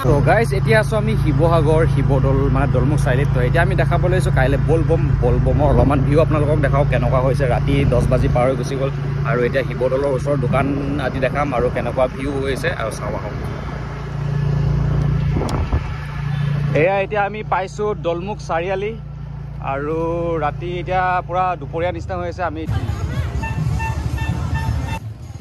তো গাইজ এতিয়া আছো আমি শিৱসাগৰ শিৱদৌল মানে দলমুখ চাৰিআলিত। তো এতিয়া আমি দেখাব লৈছোঁ কাইলৈ বলবমৰ অলপমান ভিউ আপোনালোকক দেখাওঁ কেনেকুৱা হৈছে। ৰাতি 10 বাজি পাৰ হৈ গুচি গ'ল আৰু এতিয়া শিৱদৌলৰ ওচৰৰ দোকান আদি দেখাম আৰু কেনেকুৱা ভিউ হৈছে আৰু চাওঁ আহক। এয়া এতিয়া আমি পাইছোঁ দলমুখ চাৰিআলি আৰু ৰাতি এতিয়া পূৰা দুপৰীয়া নিচিনা হৈ আছে। আমি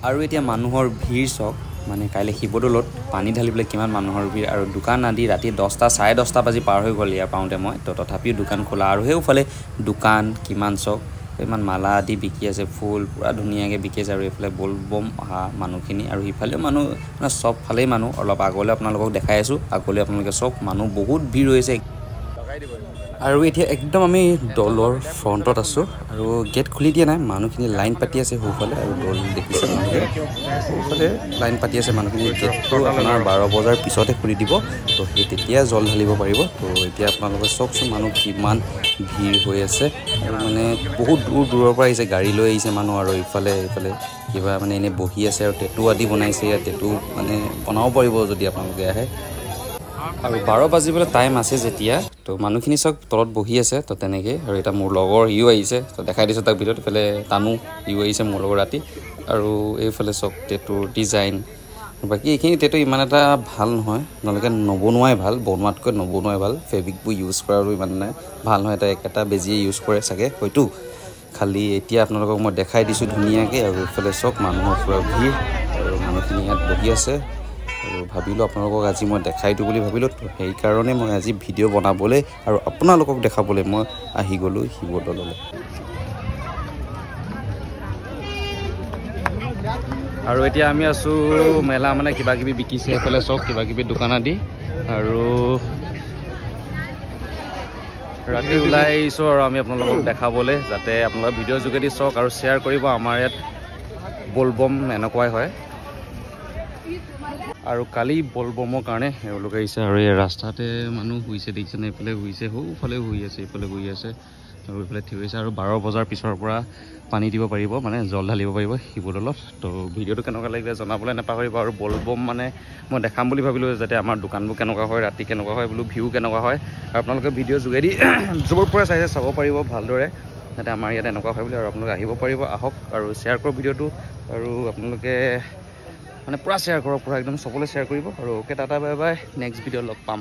আৰু এতিয়া মানুহৰ ভিৰ চাওক, মানে কাইলৈ শিৱদৌলত পানী ঢালিবলৈ কিমান মানুহৰ ভিৰ আৰু দোকান আদি ৰাতি 10টা 10:30 বাজি পাৰ হৈ গ'ল ইয়াৰ পাওঁতে মই। তো তথাপিও দোকান খোলা আৰু সেইফালে দোকান কিমান চাওক, ইমান মালা আদি বিকি আছে, ফুল পূৰা ধুনীয়াকৈ বিকি আছে আৰু এইফালে বলবম অহা মানুহখিনি আৰু সিফালেও মানুহ মানে চবফালেই মানুহ। অলপ আগলৈ আপোনালোকক দেখাই আছোঁ, আগলৈ আপোনালোকে চব মানুহ বহুত ভিৰ হৈছে। আৰু এতিয়া একদম আমি দলৰ ফ্ৰণ্টত আছোঁ আৰু গেট খুলি দিয়া নাই, মানুহখিনি লাইন পাতি আছে সোঁফালে আৰু দল দেখিছে মানুহে সোঁফালে লাইন পাতি আছে মানুহখিনি। গেটটো আপোনাৰ 12 বজাৰ পিছতে খুলি দিব, তো সেই তেতিয়া জল ঢালিব পাৰিব। তো এতিয়া আপোনালোকে চাওকচোন মানুহ কিমান ভিৰ হৈ আছে আৰু মানে বহুত দূৰৰ পৰা আহিছে, গাড়ী লৈ আহিছে মানুহ আৰু এইফালে কিবা মানে এনেই বহি আছে আৰু টেটু আদি বনাইছে। ইয়াত টেটু মানে বনাব পাৰিব যদি আপোনালোকে আহে। আৰু 12 বাজিবলৈ টাইম আছে যেতিয়া, তো মানুহখিনি চব তলত বহি আছে। তো তেনেকৈ আৰু এটা মোৰ লগৰ সিও আহিছে, তো দেখাই দিছোঁ তাক ভিতৰত। এইফালে তানো সিও আহিছে মোৰ লগৰ ৰাতি। আৰু এইফালে চব টেটুৰ ডিজাইন, বাকী এইখিনি টেটু ইমান এটা ভাল নহয়, আপোনালোকে নবনোৱাই ভাল, বনোৱাতকৈ নবনোৱাই ভাল। ফেব্ৰিকবোৰ ইউজ কৰাৰো ইমান নাই ভাল নহয়, এটা বেজিয়ে ইউজ কৰে চাগে হয়তো। খালি এতিয়া আপোনালোকক মই দেখাই দিছোঁ ধুনীয়াকৈ। আৰু এইফালে চব মানুহৰ পুৰা ভিৰ আৰু মানুহখিনি ইয়াত বহি আছে আৰু ভাবিলোঁ আপোনালোকক আজি মই দেখাই দিওঁ বুলি ভাবিলোঁ। তো সেইকাৰণে মই আজি ভিডিঅ' বনাবলৈ আৰু আপোনালোকক দেখাবলৈ মই আহি গ'লোঁ শিৱদৌললৈ। আৰু এতিয়া আমি আছোঁ মেলা মানে কিবা কিবি বিকিছে এইফালে চব কিবা কিবি দোকান আদি। আৰু ৰাতি ওলাই আহিছোঁ আৰু আমি আপোনালোকক দেখাবলৈ, যাতে আপোনালোকে ভিডিঅ'ৰ যোগেদি চাওক আৰু শ্বেয়াৰ কৰিব। আমাৰ ইয়াত বলবম এনেকুৱাই হয় আৰু কালি বলবমৰ কাৰণে এওঁলোক আহিছে। আৰু এই ৰাস্তাতে মানুহ শুইছে দেখিছেনে, এইফালে শুইছে, সোঁফালে শুই আছে, এইফালে শুই আছে আৰু এইফালে থিয় হৈছে। আৰু 12 বজাৰ পিছৰ পৰা পানী দিব পাৰিব, মানে জল ঢালিব পাৰিব শিৱদৌলত। তো ভিডিঅ'টো কেনেকুৱা লাগিলে জনাবলৈ নাপাহৰিব। আৰু বলবম মানে মই দেখাম বুলি ভাবিলোঁ, যাতে আমাৰ দোকানবোৰ কেনেকুৱা হয়, ৰাতি কেনেকুৱা হয়, বোলো ভিউ কেনেকুৱা হয়। আৰু আপোনালোকে ভিডিঅ'ৰ যোগেদি য'ৰ পৰা চাইছে চাব পাৰিব ভালদৰে, যাতে আমাৰ ইয়াত এনেকুৱা হয় বুলি। আৰু আপোনালোকে আহিব পাৰিব, আহক আৰু শ্বেয়াৰ কৰক ভিডিঅ'টো। আৰু আপোনালোকে মানে পূৰা শ্বেয়াৰ কৰক, পূৰা একদম চবলৈ শ্বেয়াৰ কৰিব। আৰু okay, tata bye bye, next ভিডিঅ'ত লগ পাম।